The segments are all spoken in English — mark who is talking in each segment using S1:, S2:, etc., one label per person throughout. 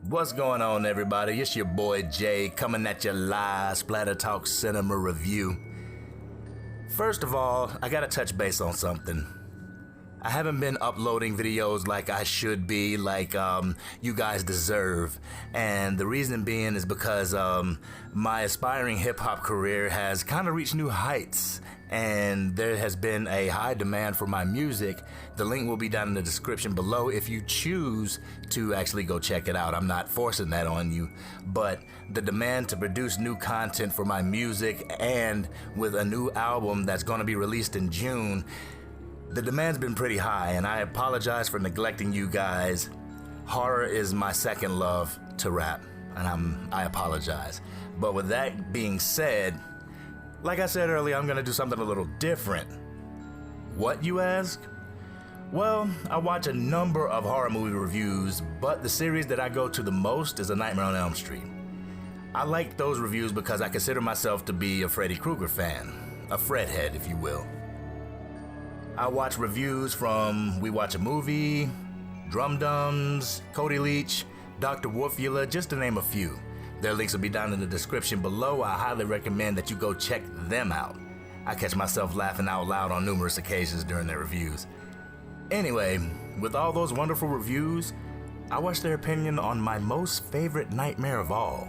S1: What's going on, everybody? It's your boy Jay coming at you live, Splatter Talk Cinema review. First of all, I gotta touch base on something. I haven't been uploading videos like I should be, like you guys deserve. And the reason being is because my aspiring hip-hop career has kind of reached new heights. And there has been a high demand for my music. The link will be down in the description below if you choose to actually go check it out. I'm not forcing that on you, but the demand to produce new content for my music, and with a new album that's going to be released in June, the demand's been pretty high, and I apologize for neglecting you guys. Horror is my second love to rap, and I apologize. But with that being said, like I said earlier, I'm gonna do something a little different. What, you ask? Well, I watch a number of horror movie reviews, but the series that I go to the most is A Nightmare on Elm Street. I like those reviews because I consider myself to be a Freddy Krueger fan, a Fredhead, if you will. I watch reviews from WeWatchedAMovie, DrumDums, Cody Leach, Dr. Wolfula, just to name a few. Their links will be down in the description below. I highly recommend that you go check them out. I catch myself laughing out loud on numerous occasions during their reviews. Anyway, with all those wonderful reviews, I watched their opinion on my most favorite nightmare of all,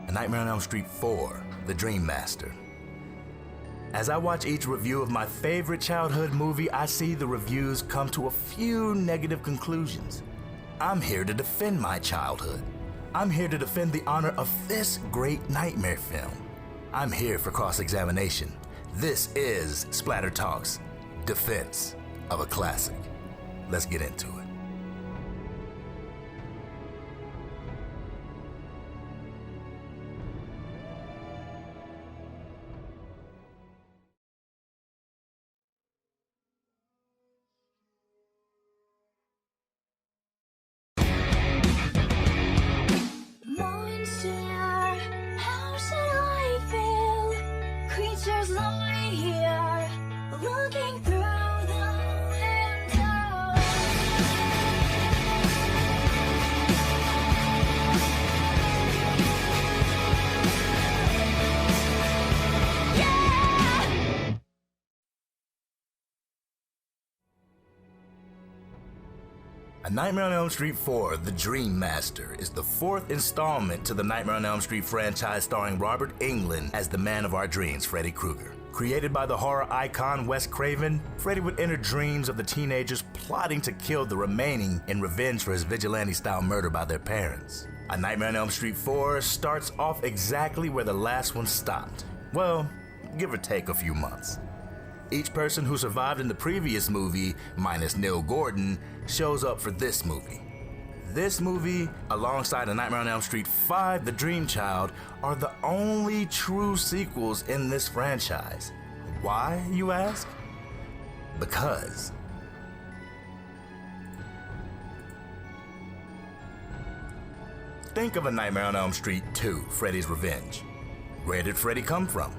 S1: A Nightmare on Elm Street 4, The Dream Master. As I watch each review of my favorite childhood movie, I see the reviews come to a few negative conclusions. I'm here to defend my childhood. I'm here to defend the honor of this great nightmare film. I'm here for cross-examination. This is Splatter Talk's defense of a classic. Let's get into it. A Nightmare on Elm Street 4, The Dream Master, is the fourth installment to the Nightmare on Elm Street franchise, starring Robert Englund as the man of our dreams, Freddy Krueger. Created by the horror icon Wes Craven, Freddy would enter dreams of the teenagers plotting to kill the remaining in revenge for his vigilante-style murder by their parents. A Nightmare on Elm Street 4 starts off exactly where the last one stopped. Well, give or take a few months. Each person who survived in the previous movie, minus Neil Gordon, shows up for this movie. This movie, alongside A Nightmare on Elm Street 5, The Dream Child, are the only true sequels in this franchise. Why, you ask? Because think of A Nightmare on Elm Street 2, Freddy's Revenge. Where did Freddy come from?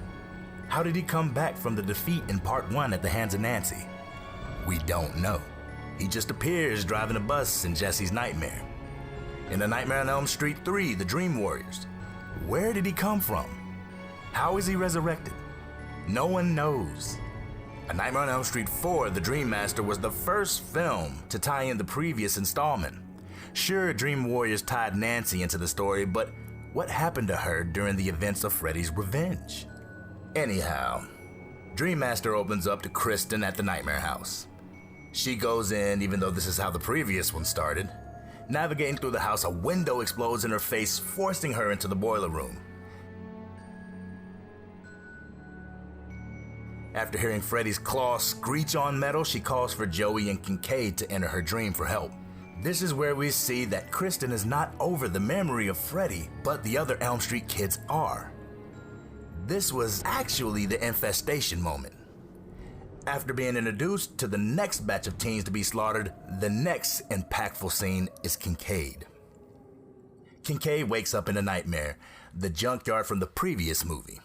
S1: How did he come back from the defeat in Part 1 at the hands of Nancy? We don't know. He just appears driving a bus in Jesse's nightmare. In A Nightmare on Elm Street 3, The Dream Warriors, where did he come from? How is he resurrected? No one knows. A Nightmare on Elm Street 4, The Dream Master, was the first film to tie in the previous installment. Sure, Dream Warriors tied Nancy into the story, but what happened to her during the events of Freddy's revenge? Anyhow, Dream Master opens up to Kristen at the Nightmare House. She goes in, even though this is how the previous one started. Navigating through the house, a window explodes in her face, forcing her into the boiler room. After hearing Freddy's claws screech on metal, she calls for Joey and Kincaid to enter her dream for help. This is where we see that Kristen is not over the memory of Freddy, but the other Elm Street kids are. This was actually the infestation moment. After being introduced to the next batch of teens to be slaughtered, the next impactful scene is Kincaid. Kincaid wakes up in a nightmare, the junkyard from the previous movie.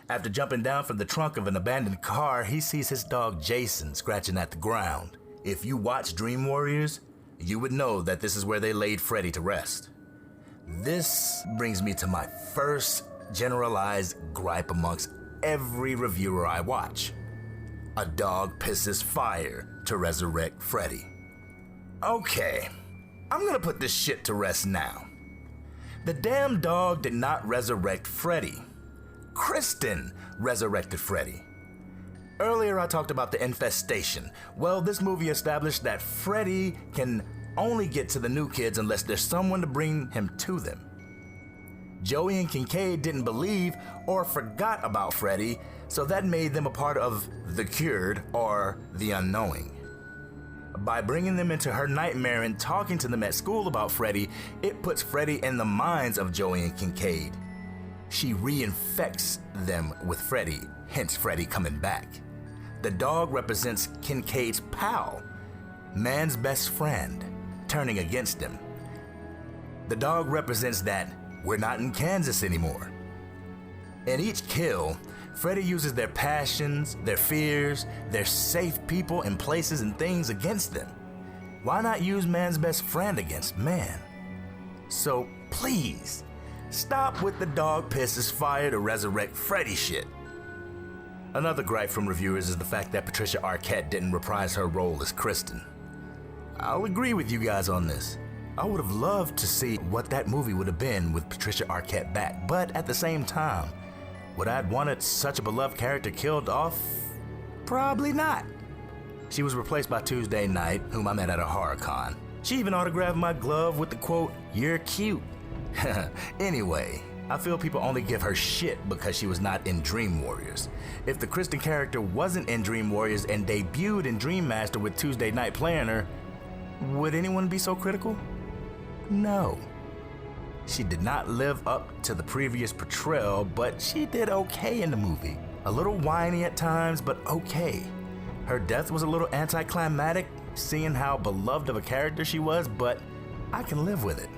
S1: After jumping down from the trunk of an abandoned car, he sees his dog Jason scratching at the ground. If you watch Dream Warriors, you would know that this is where they laid Freddy to rest. This brings me to my first generalized gripe amongst every reviewer I watch. A dog pisses fire to resurrect Freddy. Okay, I'm gonna put this shit to rest now. The damn dog did not resurrect Freddy. Kristen resurrected Freddy. Earlier I talked about the infestation. Well, this movie established that Freddy can only get to the new kids unless there's someone to bring him to them. Joey and Kincaid didn't believe or forgot about Freddy, so that made them a part of the cured or the unknowing. By bringing them into her nightmare and talking to them at school about Freddy, it puts Freddy in the minds of Joey and Kincaid. She reinfects them with Freddy, hence Freddy coming back. The dog represents Kincaid's pal, man's best friend, turning against him. The dog represents that we're not in Kansas anymore. In each kill, Freddy uses their passions, their fears, their safe people and places and things against them. Why not use man's best friend against man? So please, stop with the dog pisses fire to resurrect Freddy shit. Another gripe from reviewers is the fact that Patricia Arquette didn't reprise her role as Kristen. I'll agree with you guys on this. I would have loved to see what that movie would have been with Patricia Arquette back, but at the same time, would I have wanted such a beloved character killed off? Probably not. She was replaced by Tuesday Night, whom I met at a horror con. She even autographed my glove with the quote, "You're cute." Anyway, I feel people only give her shit because she was not in Dream Warriors. If the Kristen character wasn't in Dream Warriors and debuted in Dream Master with Tuesday Night playing her, would anyone be so critical? No. She did not live up to the previous portrayal, but she did okay in the movie. A little whiny at times, but okay. Her death was a little anticlimactic, seeing how beloved of a character she was, but I can live with it.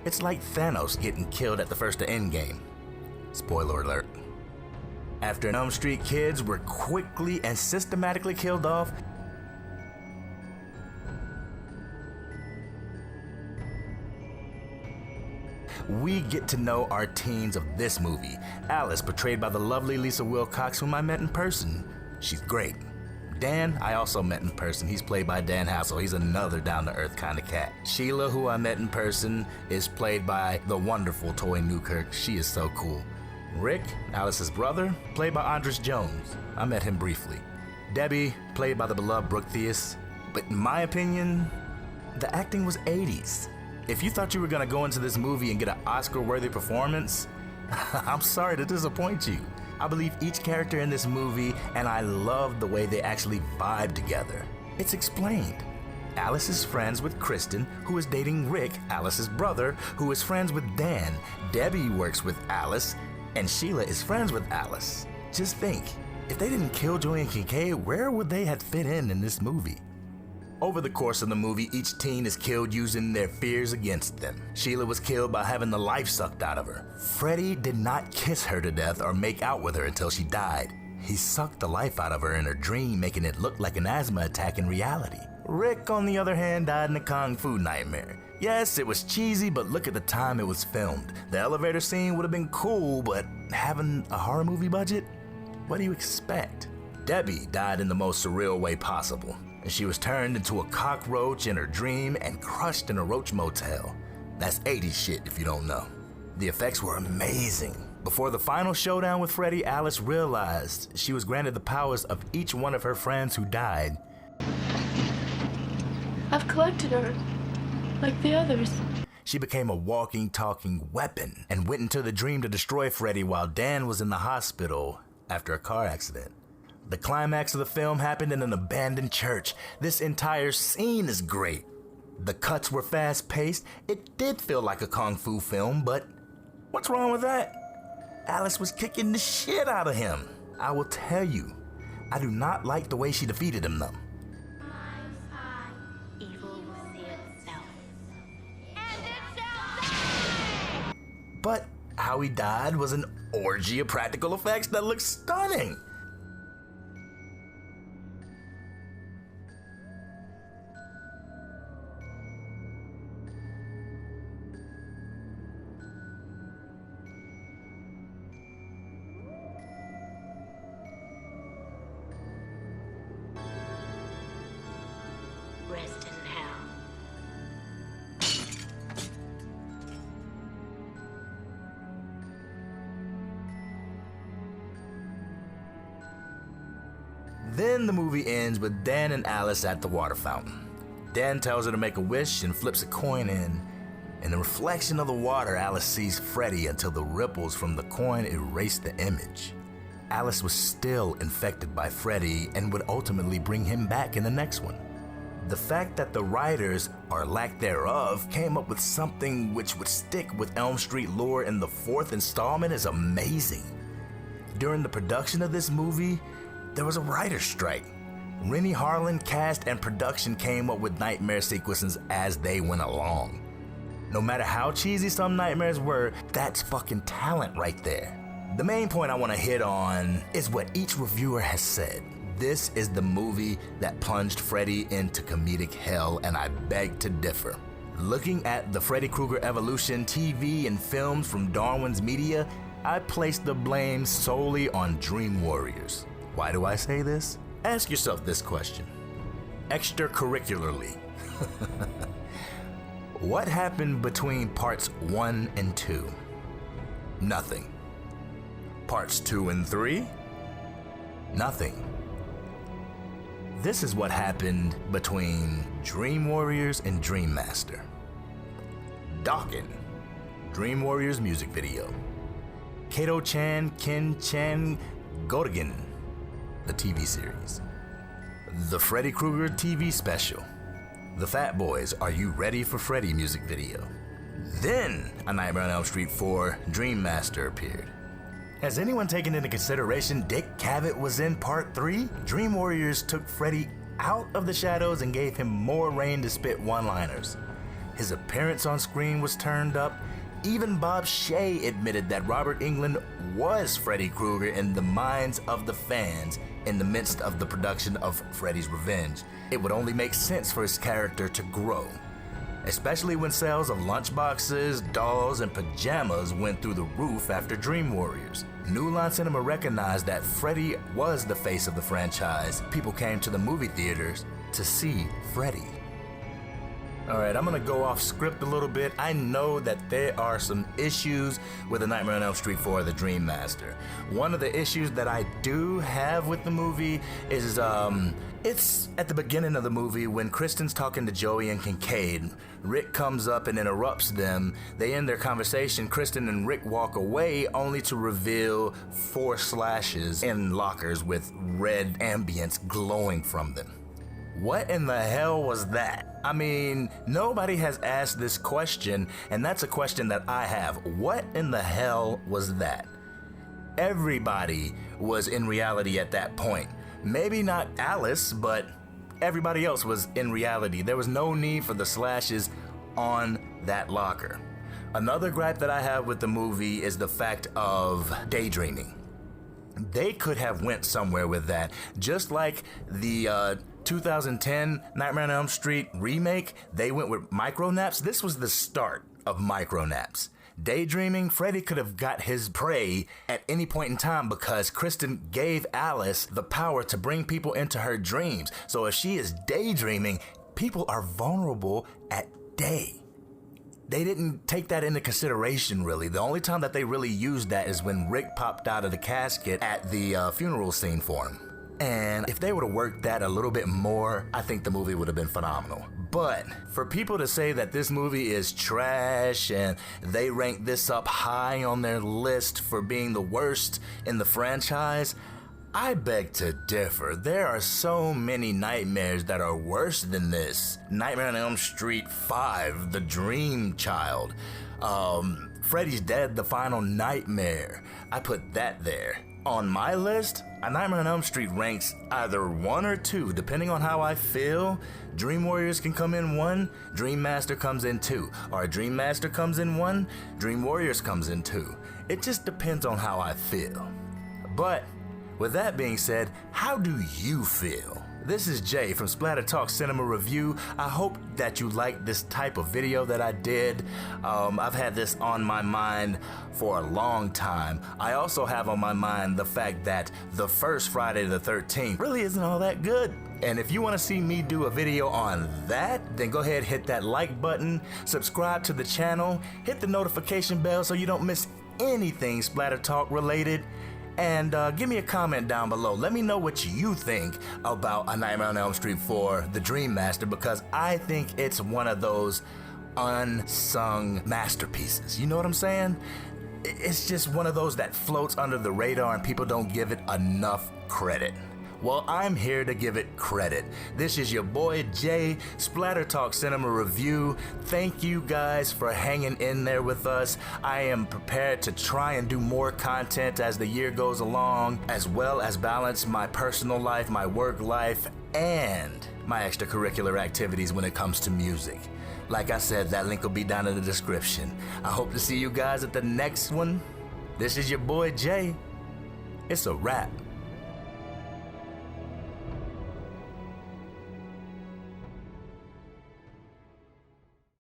S1: It's like Thanos getting killed at the first of Endgame. Spoiler alert. After Elm Street kids were quickly and systematically killed off, we get to know our teens of this movie. Alice, portrayed by the lovely Lisa Wilcox, whom I met in person. She's great. Dan, I also met in person. He's played by Dan Hassel. He's another down-to-earth kind of cat. Sheila, who I met in person, is played by the wonderful Toy Newkirk. She is so cool. Rick, Alice's brother, played by Andres Jones. I met him briefly. Debbie, played by the beloved Brooke Theus. But in my opinion, the acting was 80s. If you thought you were gonna go into this movie and get an Oscar-worthy performance, I'm sorry to disappoint you. I believe each character in this movie, and I love the way they actually vibe together. It's explained. Alice is friends with Kristen, who is dating Rick, Alice's brother, who is friends with Dan. Debbie works with Alice, and Sheila is friends with Alice. Just think, if they didn't kill Joey and Kincaid, where would they have fit in this movie? Over the course of the movie, each teen is killed using their fears against them. Sheila was killed by having the life sucked out of her. Freddy did not kiss her to death or make out with her until she died. He sucked the life out of her in her dream, making it look like an asthma attack in reality. Rick, on the other hand, died in a kung fu nightmare. Yes, it was cheesy, but look at the time it was filmed. The elevator scene would have been cool, but having a horror movie budget? What do you expect? Debbie died in the most surreal way possible. And she was turned into a cockroach in her dream and crushed in a roach motel. That's 80s shit if you don't know. The effects were amazing. Before the final showdown with Freddy, Alice realized she was granted the powers of each one of her friends who died.
S2: I've collected her, like the others.
S1: She became a walking, talking weapon and went into the dream to destroy Freddy while Dan was in the hospital after a car accident. The climax of the film happened in an abandoned church. This entire scene is great. The cuts were fast-paced. It did feel like a kung fu film, but what's wrong with that? Alice was kicking the shit out of him. I will tell you, I do not like the way she defeated him, though. But how he died was an orgy of practical effects that looked stunning. Then the movie ends with Dan and Alice at the water fountain. Dan tells her to make a wish and flips a coin in. In the reflection of the water, Alice sees Freddy until the ripples from the coin erase the image. Alice was still infected by Freddy and would ultimately bring him back in the next one. The fact that the writers, or lack thereof, came up with something which would stick with Elm Street lore in the 4th installment is amazing. During the production of this movie, there was a writer's strike. Rennie Harlan cast and production came up with nightmare sequences as they went along. No matter how cheesy some nightmares were, that's fucking talent right there. The main point I want to hit on is what each reviewer has said. This is the movie that plunged Freddy into comedic hell, and I beg to differ. Looking at the Freddy Krueger evolution TV and films from Darwin's Media, I place the blame solely on Dream Warriors. Why do I say this? Ask yourself this question. Extracurricularly. What happened between parts 1 and 2? Nothing. Parts 2 and 3? Nothing. This is what happened between Dream Warriors and Dream Master. Dokken, Dream Warriors music video. Kato-chan, Ken-chan, Gotigan, the TV series. The Freddy Krueger TV special. The Fat Boys, Are You Ready for Freddy music video. Then, A Nightmare on Elm Street 4, Dream Master appeared. Has anyone taken into consideration Dick Cavett was in part 3? Dream Warriors took Freddy out of the shadows and gave him more reign to spit one-liners. His appearance on screen was turned up. Even Bob Shea admitted that Robert Englund was Freddy Krueger in the minds of the fans in the midst of the production of Freddy's Revenge. It would only make sense for his character to grow, especially when sales of lunchboxes, dolls, and pajamas went through the roof after Dream Warriors. New Line Cinema recognized that Freddy was the face of the franchise. People came to the movie theaters to see Freddy. Alright, I'm gonna go off script a little bit. I know that there are some issues with The Nightmare on Elm Street 4, The Dream Master. One of the issues that I do have with the movie is, it's at the beginning of the movie when Kristen's talking to Joey and Kincaid. Rick comes up and interrupts them. They end their conversation. Kristen and Rick walk away only to reveal 4 slashes in lockers with red ambience glowing from them. What in the hell was that? I mean, nobody has asked this question, and that's a question that I have. What in the hell was that? Everybody was in reality at that point. Maybe not Alice, but everybody else was in reality. There was no need for the slashes on that locker. Another gripe that I have with the movie is the fact of daydreaming. They could have went somewhere with that, just like the 2010 Nightmare on Elm Street remake. They went with micro-naps. This was the start of micro-naps. Daydreaming, Freddy could have got his prey at any point in time because Kristen gave Alice the power to bring people into her dreams. So if she is daydreaming, people are vulnerable at day. They didn't take that into consideration, really. The only time that they really used that is when Rick popped out of the casket at the funeral scene for him. And if they would have worked that a little bit more, I think the movie would have been phenomenal. But for people to say that this movie is trash and they rank this up high on their list for being the worst in the franchise, I beg to differ. There are so many nightmares that are worse than this. Nightmare on Elm Street 5, The Dream Child, Freddy's Dead, The Final Nightmare. I put that there. On my list, A Nightmare on Elm Street ranks either 1 or 2, depending on how I feel. Dream Warriors can come in 1, Dream Master comes in 2. Or Dream Master comes in 1, Dream Warriors comes in 2. It just depends on how I feel. But with that being said, how do you feel? This is Jay from Splatter Talk Cinema Review. I hope that you liked this type of video that I did. I've had this on my mind for a long time. I also have on my mind the fact that the first Friday the 13th really isn't all that good. And if you want to see me do a video on that, then go ahead, hit that like button, subscribe to the channel, hit the notification bell so you don't miss anything Splatter Talk related. And give me a comment down below. Let me know what you think about A Nightmare on Elm Street 4, The Dream Master, because I think it's one of those unsung masterpieces. You know what I'm saying? It's just one of those that floats under the radar and people don't give it enough credit. Well, I'm here to give it credit. This is your boy Jay, Splatter Talk Cinema Review. Thank you guys for hanging in there with us. I am prepared to try and do more content as the year goes along, as well as balance my personal life, my work life, and my extracurricular activities when it comes to music. Like I said, that link will be down in the description. I hope to see you guys at the next one. This is your boy Jay. It's a wrap.